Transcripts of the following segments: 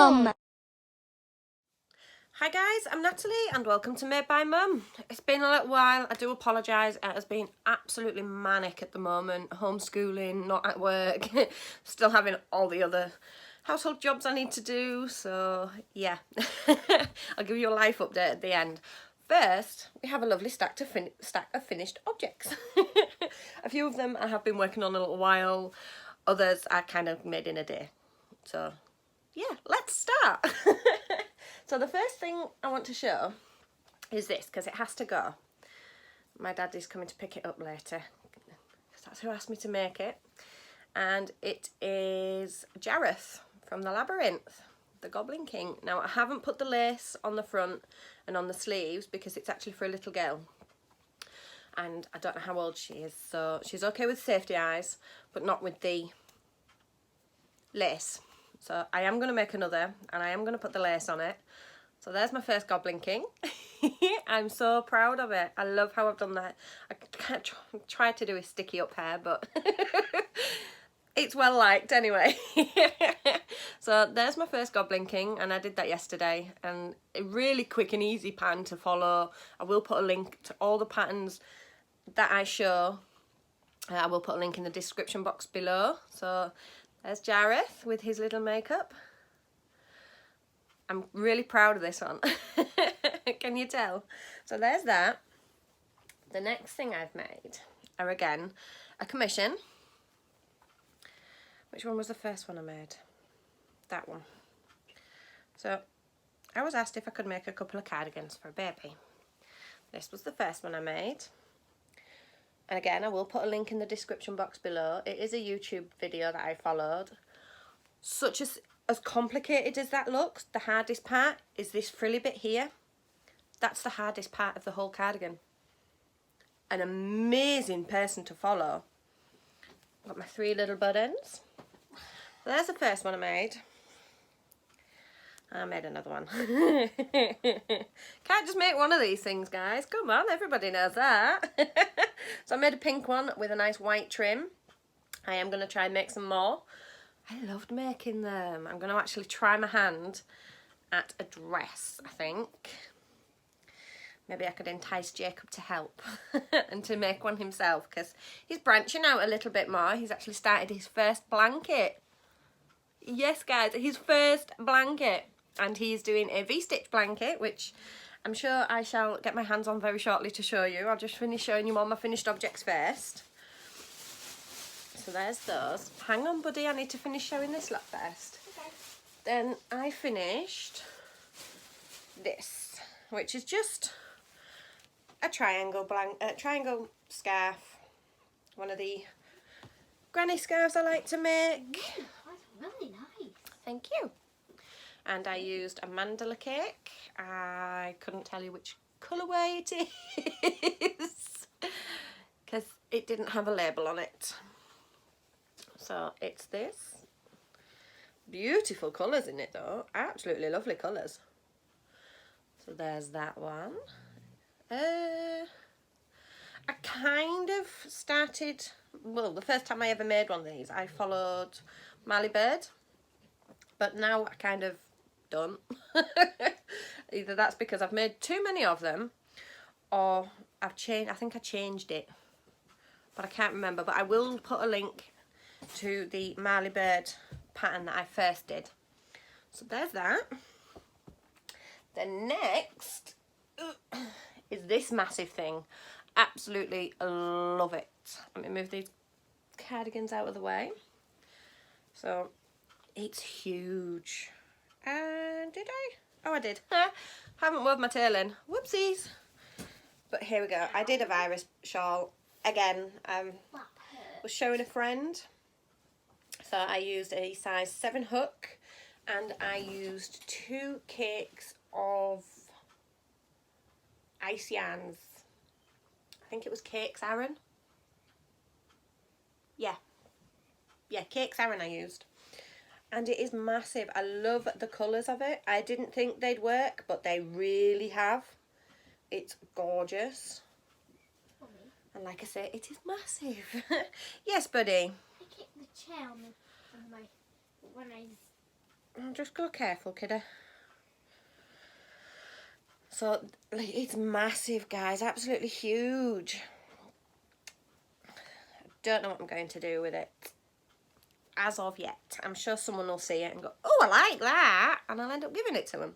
Mum. Hi guys, I'm Natalie and welcome to Made by Mum. It's been a little while, I do apologise, it has been absolutely manic at the moment, homeschooling, not at work, still having all the other household jobs I need to do, so yeah, I'll give you a life update at the end. First, we have a lovely stack of finished objects. A few of them I have been working on a little while, others I kind of made in a day, so yeah, let's start. So the first thing I want to show is this, because it has to go. My dad is coming to pick it up later, because that's who asked me to make it. And it is Jareth from the Labyrinth, the Goblin King. Now I haven't put the lace on the front and on the sleeves because it's actually for a little girl. And I don't know how old she is, so she's okay with safety eyes, but not with the lace. So I am going to make another, and I am going to put the lace on it. So there's my first Goblin King. I'm so proud of it. I love how I've done that. I can't try to do a sticky up hair, but it's well liked anyway. So there's my first Goblin King, and I did that yesterday. And a really quick and easy pattern to follow. I will put a link to all the patterns that I show. I will put a link in the description box below. So there's Jareth with his little makeup. I'm really proud of this one. Can you tell? So there's that. The next thing I've made are again a commission. Which one was the first one I made? That one. So I was asked if I could make a couple of cardigans for a baby. This was the first one I made. And again, I will put a link in the description box below. It is a YouTube video that I followed. As complicated as that looks, the hardest part is this frilly bit here. That's the hardest part of the whole cardigan. An amazing person to follow. Got my 3 little buttons. So there's the first one I made. I made another one. Can't just make one of these things, guys. Come on, everybody knows that. So I made a pink one with a nice white trim. I am going to try and make some more. I loved making them. I'm going to actually try my hand at a dress, I think. Maybe I could entice Jacob to help and to make one himself, because he's branching out a little bit more. He's actually started his first blanket. Yes, guys, his first blanket. And he's doing a V-stitch blanket, which I'm sure I shall get my hands on very shortly to show you. I'll just finish showing you all my finished objects first. So there's those. Hang on, buddy, I need to finish showing this lot first. Okay. Then I finished this, which is just a triangle scarf. One of the granny scarves I like to make. Ooh, that's really nice. Thank you. And I used a mandala cake. I couldn't tell you which colourway it is because it didn't have a label on it. So it's this. Beautiful colours in it though. Absolutely lovely colours. So there's that one. I kind of started, well, the first time I ever made one of these, I followed Marley Bird. But now I kind of don't. Either that's because I've made too many of them, or I think I changed it. But I can't remember. But I will put a link to the Marley Bird pattern that I first did. So there's that. The next is this massive thing. Absolutely love it. Let me move these cardigans out of the way. So it's huge. And did I? Oh, I did. Haven't wove my tail in. Whoopsies. But here we go. I did a virus shawl. Again, was showing a friend. So I used a size 7 hook, and I used 2 cakes of ice yarns. I think it was Cakes Aran. Yeah, Cakes Aran I used. And it is massive. I love the colours of it. I didn't think they'd work, but they really have. It's gorgeous. And like I say, it is massive. Yes, buddy. I kicked the chair on when I Just go careful, kiddo. So, like, it's massive, guys. Absolutely huge. Don't know what I'm going to do with it as of yet. I'm sure someone will see it and go, oh, I like that. And I'll end up giving it to them.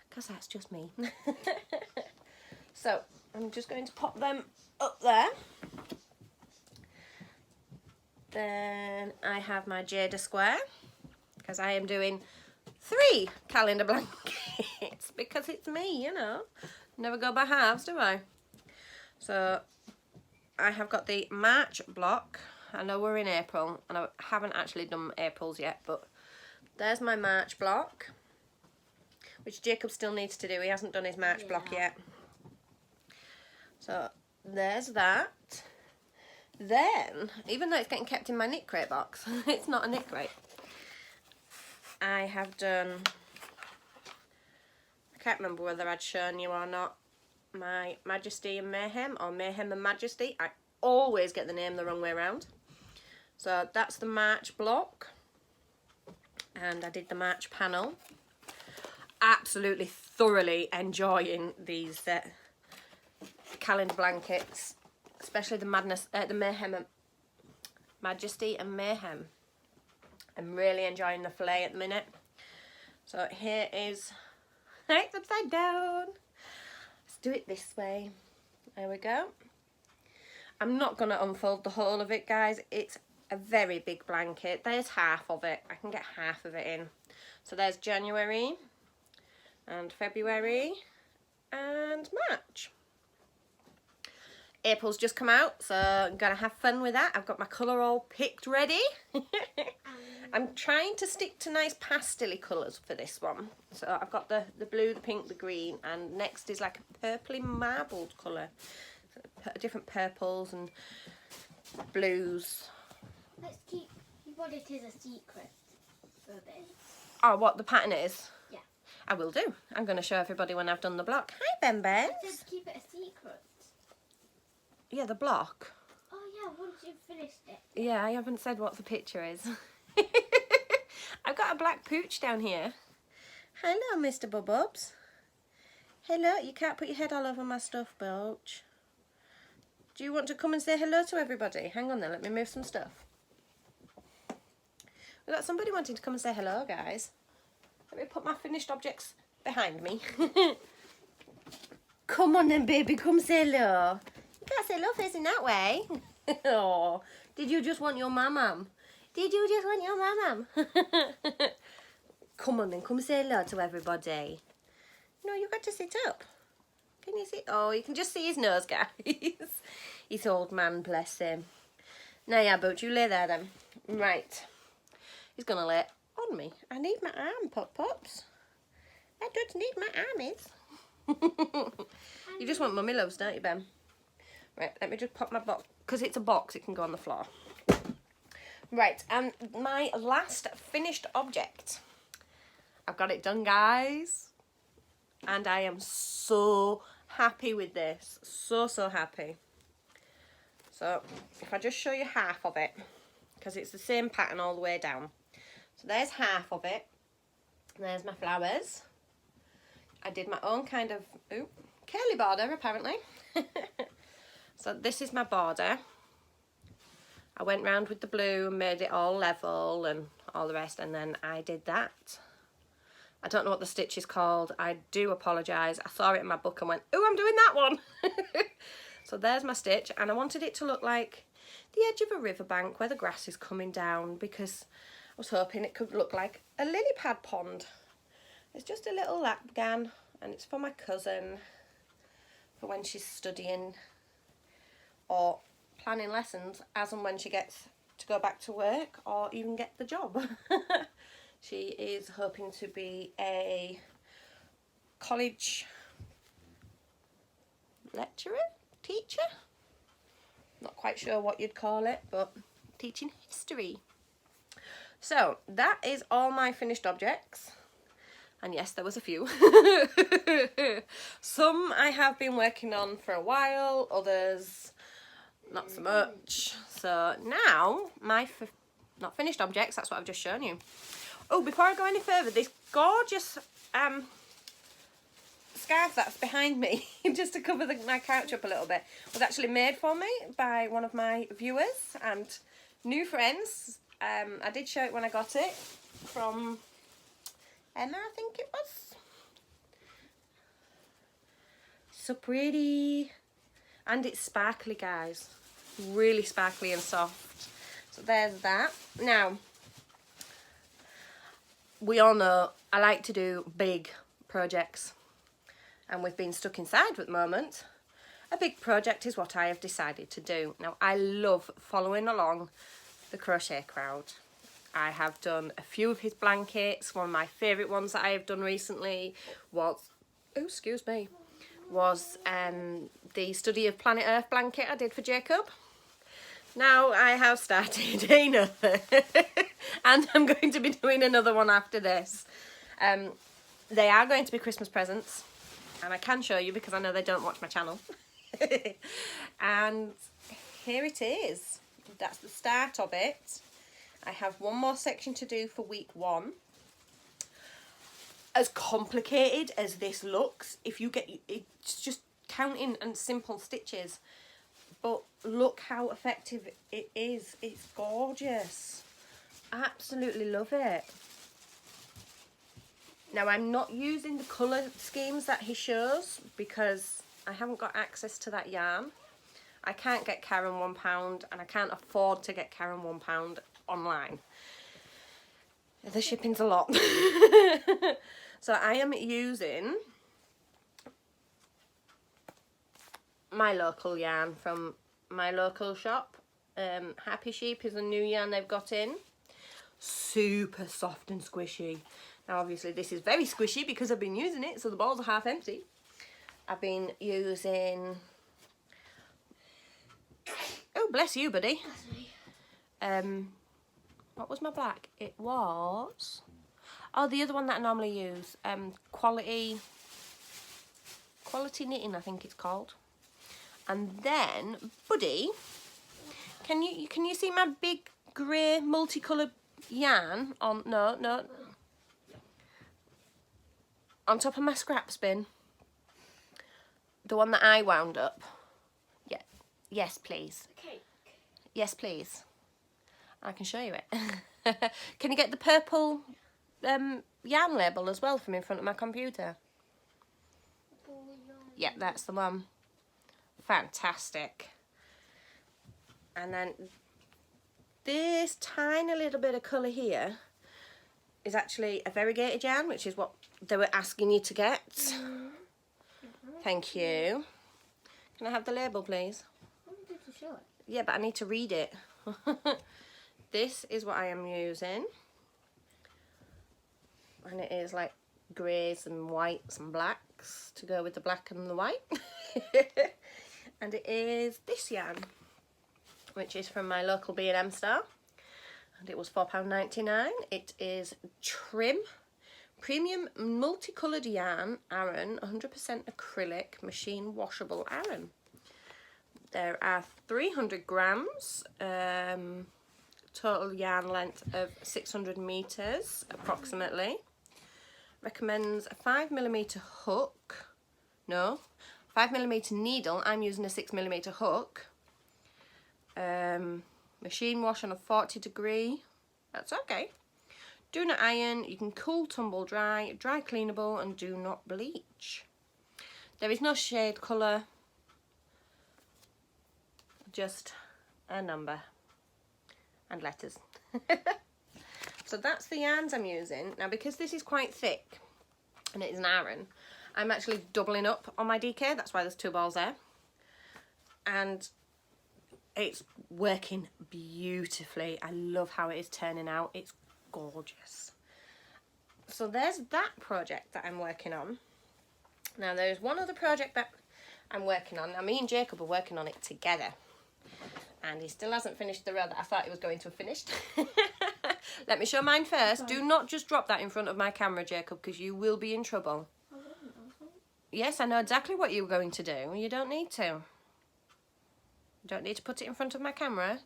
Because that's just me. So, I'm just going to pop them up there. Then I have my Jayda square. Because I am doing 3 calendar blankets. Because it's me, you know. Never go by halves, do I? So, I have got the March block. I know we're in April, and I haven't actually done April's yet, but there's my March block, which Jacob still needs to do. He hasn't done his March block yet. So there's that. Then, even though it's getting kept in my knit crate box, it's not a knit crate. I have done, I can't remember whether I'd shown you or not, my Majesty and Mayhem, or Mayhem and Majesty. I always get the name the wrong way around. So that's the March block, and I did the March panel. Absolutely thoroughly enjoying these calendar blankets, especially the Mayhem and Majesty and Mayhem. I'm really enjoying the filet at the minute. So here is, it's upside down. Let's do it this way. There we go. I'm not going to unfold the whole of it, guys. It's a very big blanket. There's half of it. I can get half of it in. So there's January and February and March. April's just come out, so I'm going to have fun with that. I've got my colour all picked ready. I'm trying to stick to nice pastel-y colours for this one. So I've got the blue, the pink, the green, and next is like a purpley marbled colour. So different purples and blues. Let's keep what it is a secret for a bit. Oh, what the pattern is? Yeah. I will do. I'm going to show everybody when I've done the block. Hi, Ben Ben. I said keep it a secret. Yeah, the block. Oh yeah, once you've finished it. Yeah, I haven't said what the picture is. I've got a black pooch down here. Hello, Mr. Bububs. Hello, you can't put your head all over my stuff, Boach. Do you want to come and say hello to everybody? Hang on then, let me move some stuff. We've got somebody wanting to come and say hello, guys. Let me put my finished objects behind me. Come on then, baby, come say hello. You can't say hello facing that way. Oh, did you just want your mum? Did you just want your mum? Come on then, come say hello to everybody. No, you got to sit up. Can you see? Oh, you can just see his nose, guys. His old man, bless him. Now, yeah, Booch, you lay there then. Right. He's going to lay on me. I need my arm, Pups. I don't need my armies. You just want mummy loves, don't you, Ben? Right, let me just pop my box. Because it's a box, it can go on the floor. Right, and my last finished object. I've got it done, guys. And I am so happy with this. So happy. So, if I just show you half of it. Because it's the same pattern all the way down. So there's half of it. There's my flowers. I did my own kind of curly border, apparently. So this is my border. I went round with the blue and made it all level and all the rest, and then I did that. I don't know what the stitch is called. I do apologise. I saw it in my book and went, oh, I'm doing that one. So there's my stitch, and I wanted it to look like the edge of a riverbank where the grass is coming down, because I was hoping it could look like a lily pad pond. It's just a little lapgan, and it's for my cousin for when she's studying or planning lessons as and when she gets to go back to work or even get the job. She is hoping to be a college lecturer, teacher. Not quite sure what you'd call it, but teaching history. So that is all my finished objects. And yes, there was a few. Some I have been working on for a while, others not so much. So now my not finished objects, that's what I've just shown you. Oh, before I go any further, this gorgeous scarf that's behind me, just to cover my couch up a little bit, was actually made for me by one of my viewers and new friends. I did show it when I got it from Emma, I think it was. So pretty. And it's sparkly, guys. Really sparkly and soft. So there's that. Now, we all know I like to do big projects. And we've been stuck inside at the moment. A big project is what I have decided to do. Now, I love following along the crochet crowd. I have done a few of his blankets. One of my favourite ones that I have done recently was, oh, excuse me, was the Study of Planet Earth blanket I did for Jacob. Now I have started another, and I'm going to be doing another one after this. They are going to be Christmas presents. And I can show you because I know they don't watch my channel. And here it is. That's the start of it. I have one more section to do for week 1. As complicated as this looks, if you get, it's just counting and simple stitches. But look how effective it is. It's gorgeous. I absolutely love it. Now, I'm not using the colour schemes that he shows because I haven't got access to that yarn. I can't get Karen £1 and I can't afford to get Karen £1 online. The shipping's a lot. So I am using my local yarn from my local shop. Happy Sheep is a new yarn they've got in. Super soft and squishy. Now obviously this is very squishy because I've been using it, so the balls are half empty. I've been using, oh bless you buddy. What was my black? It was, oh the other one that I normally use, quality knitting I think it's called. And then buddy, can you see my big grey multicoloured yarn on, no, on top of my scraps bin, the one that I wound up. Yeah, yes please. Okay. Yes please. I can show you it. Can you get the purple yarn label as well from in front of my computer? Yeah, that's the one. Fantastic. And then this tiny little bit of colour here is actually a variegated yarn, which is what they were asking you to get. Thank you. Can I have the label, please? I wanted to show it. Yeah, but I need to read it. This is what I am using. And it is like greys and whites and blacks to go with the black and the white. And it is this yarn, which is from my local B&M store. And it was £4.99. It is Trim Premium Multicoloured Yarn Aran, 100% acrylic, machine washable Aran. There are 300 grams, total yarn length of 600 metres approximately. Recommends a 5mm hook, no, 5mm needle. I'm using a 6mm hook. Machine wash on a 40 degree, that's okay. Do not iron, you can cool, tumble dry, dry cleanable and do not bleach. There is no shade colour, just a number and letters. So that's the yarns I'm using. Now because this is quite thick and it is an Aran, I'm actually doubling up on my DK, that's why there's 2 balls there. And it's working beautifully. I love how it is turning out. It's gorgeous. So there's that project that I'm working on. Now there's one other project that I'm working on. Now me and Jacob are working on it together. And he still hasn't finished the row that I thought he was going to have finished. Let me show mine first. Do not just drop that in front of my camera, Jacob, because you will be in trouble. Yes, I know exactly what you were going to do. You don't need to. You don't need to put it in front of my camera.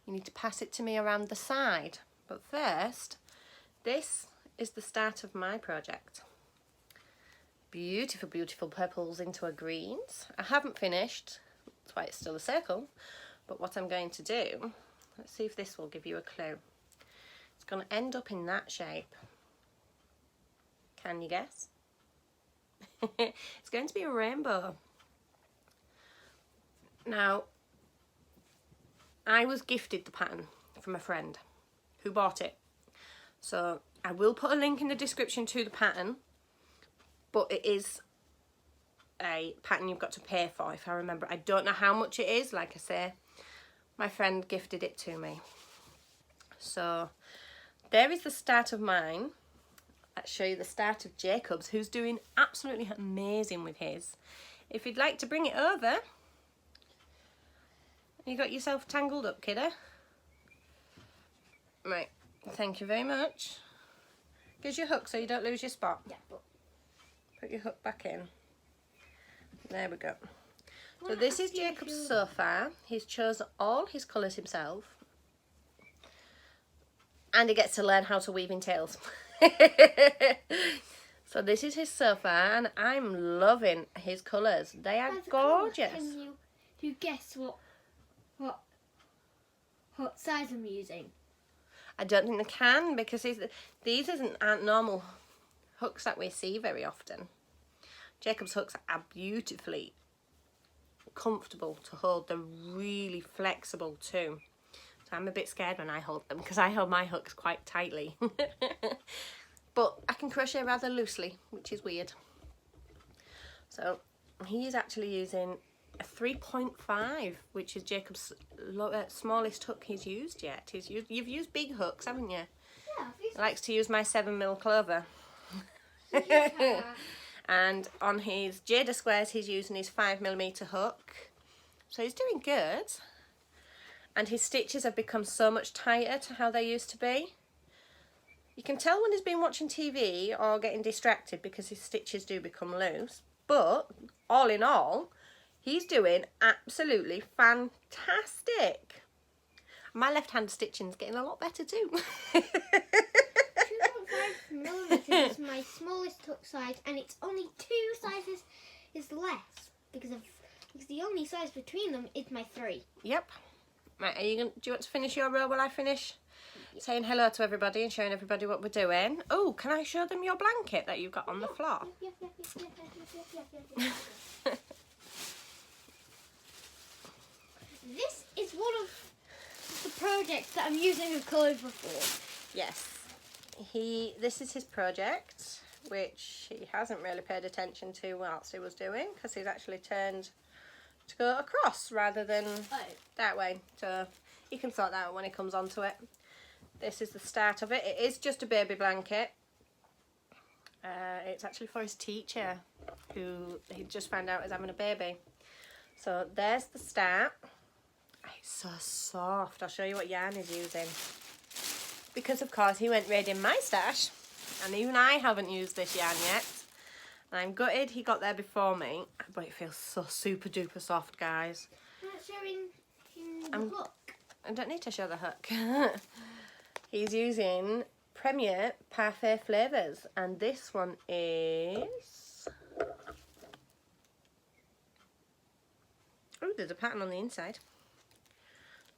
You need to pass it to me around the side. But first, this is the start of my project. Beautiful, beautiful purples into a greens. I haven't finished, that's why it's still a circle. But what I'm going to do, let's see if this will give you a clue. It's going to end up in that shape. Can you guess? It's going to be a rainbow. Now, I was gifted the pattern from a friend who bought it. So I will put a link in the description to the pattern, but it is a pattern you've got to pay for, if I remember. I don't know how much it is, like I say. My friend gifted it to me. So there is the start of mine. Let's show you the start of Jacob's, who's doing absolutely amazing with his. If you'd like to bring it over. You got yourself tangled up, kiddo? Right, thank you very much. Gives you a hook so you don't lose your spot. Yeah, but Put your hook back in. There we go. So this is Jacob's so far. He's chosen all his colours himself. And he gets to learn how to weave in tails. So this is his so far, and I'm loving his colours. They are gorgeous. Can you guess what size I'm using? I don't think they can, because these aren't normal hooks that we see very often. Jacob's hooks are beautifully comfortable to hold. They're really flexible too. So I'm a bit scared when I hold them, because I hold my hooks quite tightly. But I can crochet rather loosely, which is weird. So he's actually using a 3.5, which is Jacob's smallest hook he's used yet. You've used big hooks, haven't you? Yeah. He likes to use my 7mm clover. Yeah. And on his Jayda squares, he's using his 5mm hook. So he's doing good. And his stitches have become so much tighter to how they used to be. You can tell when he's been watching TV or getting distracted, because his stitches do become loose. But all in all, he's doing absolutely fantastic. My left-hand stitching's getting a lot better too. 2.5mm is my smallest hook size, and it's only 2 sizes is less because the only size between them is my 3. Yep. Right, do you want to finish your row while I finish saying hello to everybody and showing everybody what we're doing? Oh, can I show them your blanket that you've got on the floor? This is one of the projects that I'm using a colour before. Yes. This is his project, which he hasn't really paid attention to whilst he was doing, because he's actually turned to go across rather than that way. So he can sort that out when he comes onto it. This is the start of it. It is just a baby blanket. It's actually for his teacher, who he just found out is having a baby. So there's the start. It's so soft. I'll show you what yarn he's using. Because of course he went raiding my stash, and even I haven't used this yarn yet. And I'm gutted he got there before me, but it feels so super duper soft, guys. I'm not showing the hook. I don't need to show the hook. He's using Premier Parfait Flavours, and this one is... Oh, there's a pattern on the inside.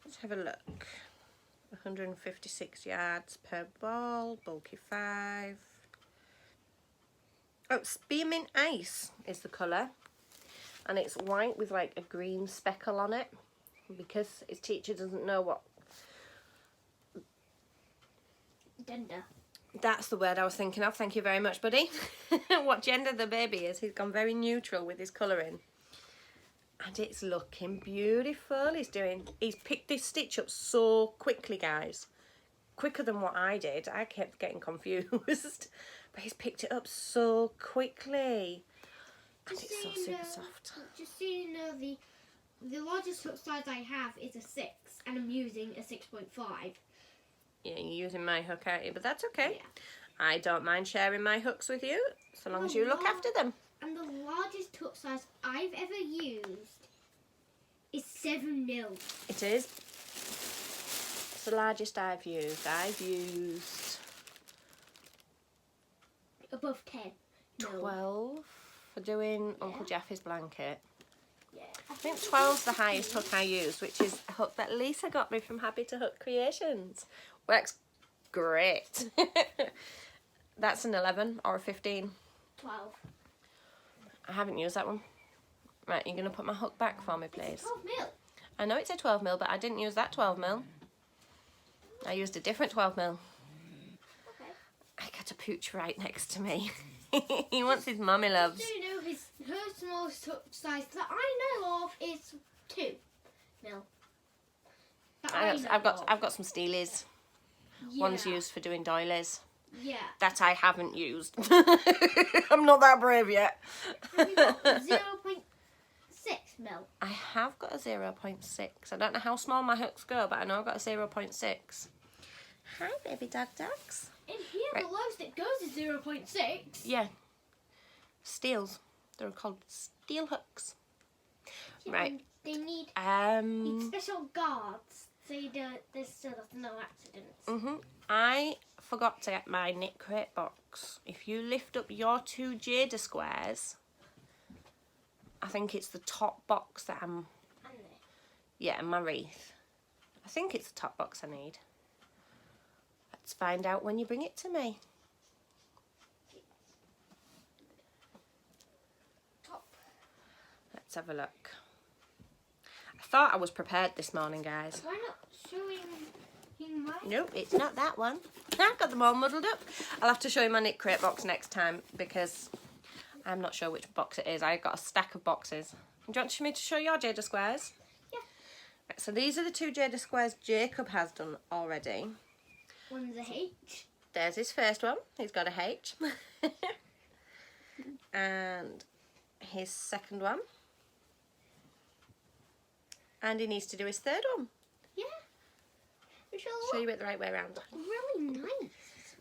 Let's have a look. 156 yards per ball, bulky 5. Oh, Spearmint Ice is the colour, and it's white with like a green speckle on it, because his teacher doesn't know what gender. That's the word I was thinking of. Thank you very much, buddy. What gender the baby is. He's gone very neutral with his colouring. And it's looking beautiful. He's picked this stitch up so quickly, guys. Quicker than what I did. I kept getting confused. But he's picked it up so quickly. And it's so super soft. Just so you know, the largest hook size I have is a 6, and I'm using a 6.5. Yeah, you're using my hook, aren't you? But that's okay. Yeah. I don't mind sharing my hooks with you, so long as you look after them. And the largest hook size I've ever used is 7mm. It is. It's the largest I've used. I've used above 10. No. 12 for doing Uncle Jeffy's blanket. Yeah. I think 12's the highest hook I used, which is a hook that Lisa got me from Happy to Hook Creations. Works great. That's an 11 or a 15. 12. I haven't used that one. Right, you're going to put my hook back for me, please. It's 12 mil. I know it's a 12 mil, but I didn't use that 12 mil. I used a different 12 mil. Okay. I got a pooch right next to me. He wants his mummy loves. Do you know her smallest hook size that I know of is 2 mil. I've got some steelies. One's used for doing doilies. Yeah. That I haven't used. I'm not that brave yet. Have you got 0.6 mil? I have got a 0.6. I don't know how small my hooks go, but I know I've got a 0.6. Hi, baby dog dogs. In here, Right. the lowest it goes is 0.6. Yeah. Steels. They're called steel hooks. Yeah, Right. and they need special guards so there's still no accidents. I forgot to get my knit crate box. If you lift up your 2 Jayda squares, I think it's the top box that I'm... Yeah, my wreath. I think it's the top box I need. Let's find out when you bring it to me. Top. Let's have a look. I thought I was prepared this morning, guys. Why not showing mine? Nope, it's not that one. I've got them all muddled up. I'll have to show you my knit crate box next time because I'm not sure which box it is. I've got a stack of boxes. Do you want me to show your Jayda squares? Yeah. Right, so these are the 2 Jayda squares Jacob has done already. One's a H. There's his first one. He's got a H. And his second one. And he needs to do his third one. Yeah. Which Show you it the right way around. really nice.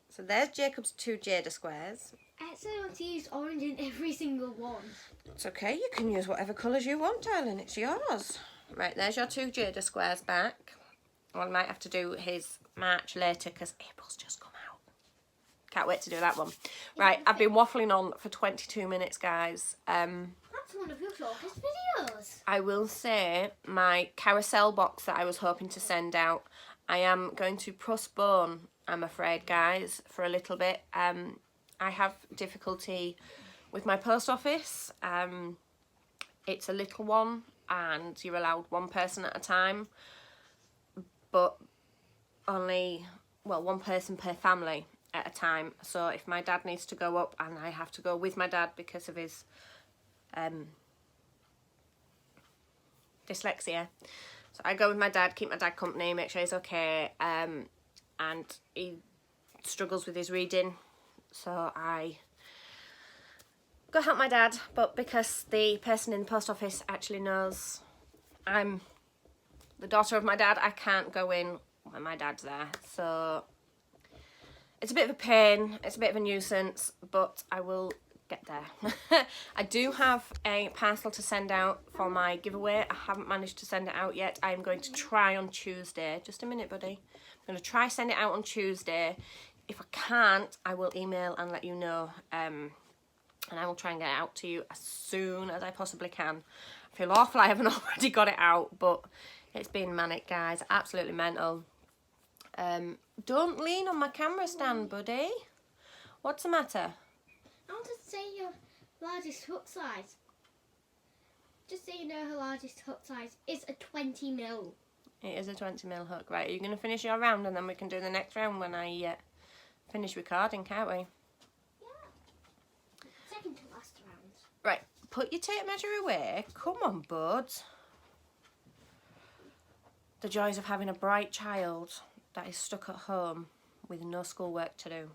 So there's Jacob's 2 Jayda squares. I actually want to use orange in every single one. It's okay, you can use whatever colours you want, darling. It's yours. Right, there's your 2 Jayda squares back. Well, I might have to do his March later because April's just come out. Can't wait to do that one. Right, I've been waffling on for 22 minutes, guys. That's one of your shortest videos. I will say my carousel box that I was hoping to send out, I am going to postpone, I'm afraid, guys, for a little bit. I have difficulty with my post office. It's a little one and you're allowed 1 person at a time, but only, well, 1 person per family at a time. So if my dad needs to go up and I have to go with my dad because of his dyslexia, so I go with my dad, keep my dad company, make sure he's okay, and he struggles with his reading, so I go help my dad. But because the person in the post office actually knows I'm the daughter of my dad, I can't go in when my dad's there, so it's a bit of a pain, it's a bit of a nuisance, but I will get there. I do have a parcel to send out for my giveaway. I haven't managed to send it out yet. I'm going to try on Tuesday. Just a minute, buddy. I'm going to try send it out on Tuesday. If I can't, I will email and let you know. And I will try and get it out to you as soon as I possibly can. I feel awful I haven't already got it out, but it's been manic, guys. Absolutely mental. Don't lean on my camera stand, buddy. What's the matter? I want to say your largest hook size. Just so you know, her largest hook size is a 20 mil. It is a 20 mil hook. Right, are you going to finish your round and then we can do the next round when I finish recording, can't we? Yeah. Second to last round. Right, put your tape measure away. Come on, buds. The joys of having a bright child that is stuck at home with no schoolwork to do.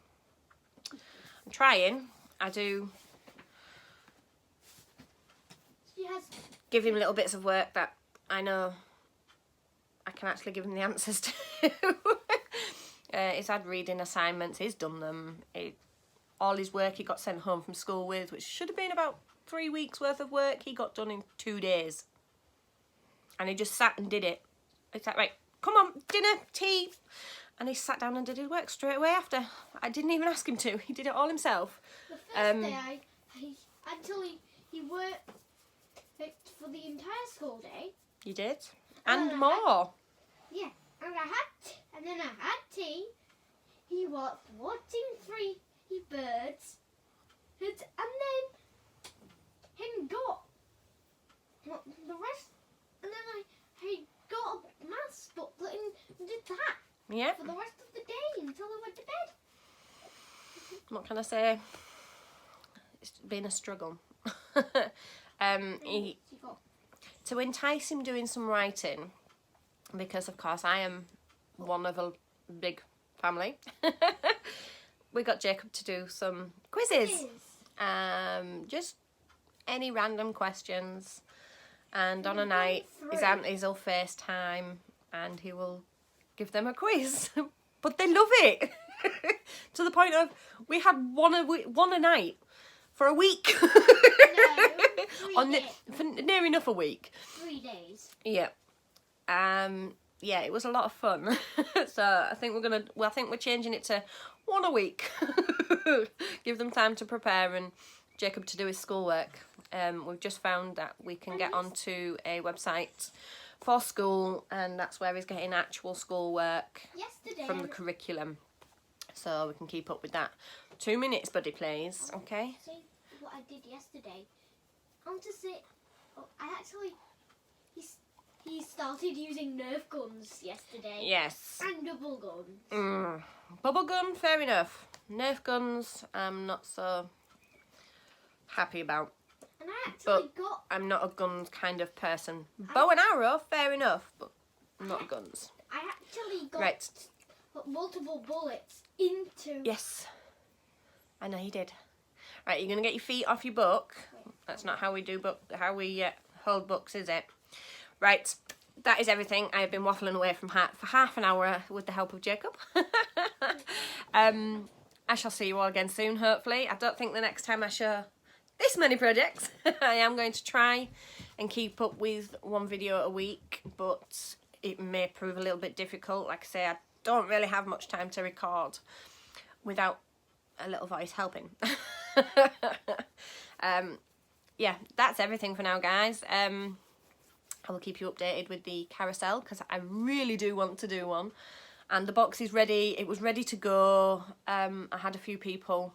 I'm trying. I do give him little bits of work that I know I can actually give him the answers to. He's had reading assignments, he's done them. All his work he got sent home from school with, which should have been about 3 weeks worth of work, he got done in 2 days. And he just sat and did it. It's like, right, come on, dinner, tea. And he sat down and did his work straight away after. I didn't even ask him to. He did it all himself. The first day, until he worked for the entire school day. You did? And more. Yeah, and then I had tea. He was watching 3 birds, and then he got the rest, and then I got a maths book and did that. Yeah. For the rest of the day until I went to bed. What can I say? It's been a struggle. To entice him doing some writing, because of course I am one of a big family, we got Jacob to do some quizzes. Just any random questions, and on a night his aunties will FaceTime and he will give them a quiz. But they love it. To the point of we had one a night for a week. For near enough a week. 3 days. Yeah. Yeah, it was a lot of fun. So I think we're changing it to 1 a week. Give them time to prepare and Jacob to do his schoolwork. We've just found that we can get onto a website for school, and that's where he's getting actual schoolwork from the curriculum. So we can keep up with that. 2 minutes, buddy, please. Okay. See what I did yesterday. I want to say, he started using Nerf guns yesterday. Yes. And double guns. Bubble gun, fair enough. Nerf guns, I'm not so happy about. And I I'm not a guns kind of person. Bow and arrow, fair enough, but not guns. I actually got multiple bullets into... Yes. I know you did. Right, you're going to get your feet off your book. That's not how we do how we hold books, is it? Right, that is everything. I have been waffling away for half an hour with the help of Jacob. I shall see you all again soon, hopefully. I don't think the next time I show this many projects, I am going to try and keep up with 1 video a week, but it may prove a little bit difficult. Like I say, I don't really have much time to record without a little voice helping. Yeah, that's everything for now, guys. I will keep you updated with the carousel because I really do want to do one. And the box is ready. It was ready to go. I had a few people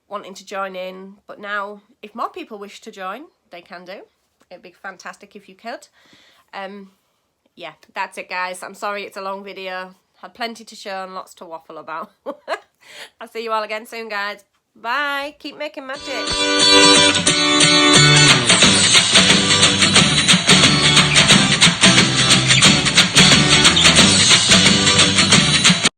wanting to join in, but now if more people wish to join, they can do. It'd be fantastic if you could. Yeah, that's it, guys. I'm sorry it's a long video. Had plenty to show and lots to waffle about. I'll see you all again soon, guys. Bye. Keep making magic.